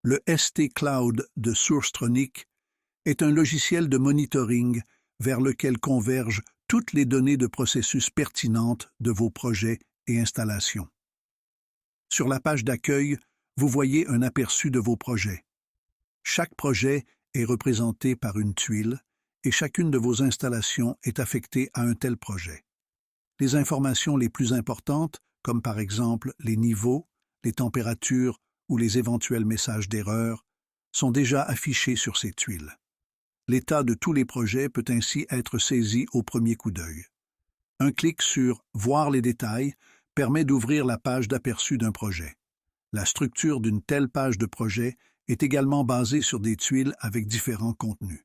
Le ST Cloud de Sourcetronic est un logiciel de monitoring vers lequel convergent toutes les données de processus pertinentes de vos projets et installations. Sur la page d'accueil, vous voyez un aperçu de vos projets. Chaque projet est représenté par une tuile et chacune de vos installations est affectée à un tel projet. Les informations les plus importantes, comme par exemple les niveaux, les températures ou les éventuels messages d'erreur, sont déjà affichées sur ces tuiles. L'état de tous les projets peut ainsi être saisi au premier coup d'œil. Un clic sur « Voir les détails » permet d'ouvrir la page d'aperçu d'un projet. La structure d'une telle page de projet est également basée sur des tuiles avec différents contenus.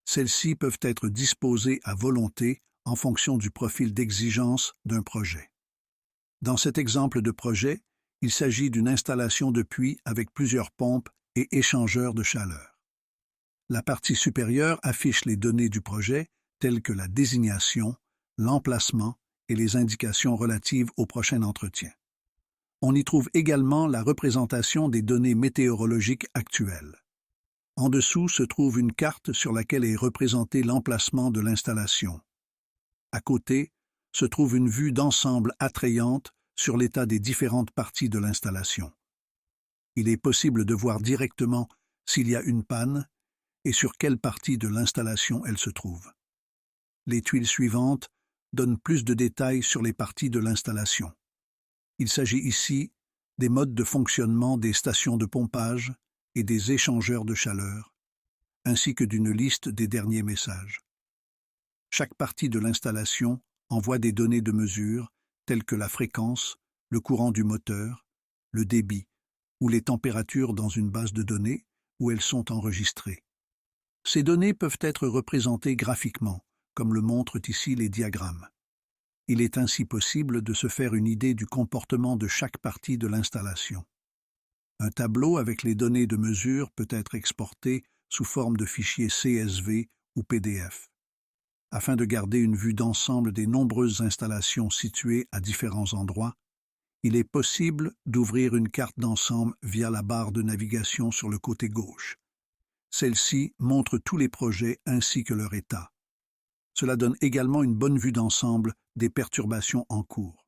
Celles-ci peuvent être disposées à volonté en fonction du profil d'exigence d'un projet. Dans cet exemple de projet, il s'agit d'une installation de puits avec plusieurs pompes et échangeurs de chaleur. La partie supérieure affiche les données du projet, telles que la désignation, l'emplacement et les indications relatives au prochain entretien. On y trouve également la représentation des données météorologiques actuelles. En dessous se trouve une carte sur laquelle est représenté l'emplacement de l'installation. À côté se trouve une vue d'ensemble attrayante sur l'état des différentes parties de l'installation. Il est possible de voir directement s'il y a une panne et sur quelle partie de l'installation elle se trouve. Les tuiles suivantes donnent plus de détails sur les parties de l'installation. Il s'agit ici des modes de fonctionnement des stations de pompage et des échangeurs de chaleur, ainsi que d'une liste des derniers messages. Chaque partie de l'installation envoie des données de mesure telles que la fréquence, le courant du moteur, le débit ou les températures dans une base de données où elles sont enregistrées. Ces données peuvent être représentées graphiquement, comme le montrent ici les diagrammes. Il est ainsi possible de se faire une idée du comportement de chaque partie de l'installation. Un tableau avec les données de mesure peut être exporté sous forme de fichier CSV ou PDF. Afin de garder une vue d'ensemble des nombreuses installations situées à différents endroits, il est possible d'ouvrir une carte d'ensemble via la barre de navigation sur le côté gauche. Celle-ci montre tous les projets ainsi que leur état. Cela donne également une bonne vue d'ensemble des perturbations en cours.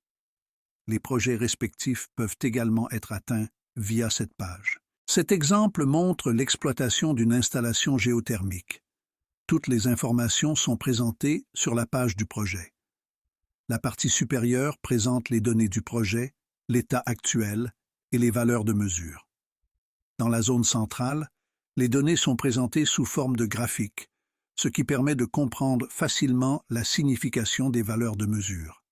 Les projets respectifs peuvent également être atteints via cette page. Cet exemple montre l'exploitation d'une installation géothermique. Toutes les informations sont présentées sur la page du projet. La partie supérieure présente les données du projet, l'état actuel et les valeurs de mesure. Dans la zone centrale, les données sont présentées sous forme de graphique, ce qui permet de comprendre facilement la signification des valeurs de mesure.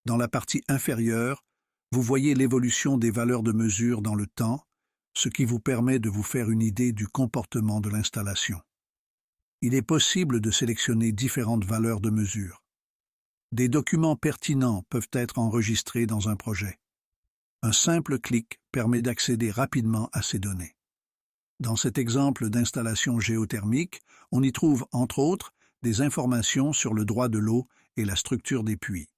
Dans la partie inférieure, vous voyez l'évolution des valeurs de mesure dans le temps, ce qui vous permet de vous faire une idée du comportement de l'installation. Il est possible de sélectionner différentes valeurs de mesure. Des documents pertinents peuvent être enregistrés dans un projet. Un simple clic permet d'accéder rapidement à ces données. Dans cet exemple d'installation géothermique, on y trouve, entre autres, des informations sur le droit de l'eau et la structure des puits.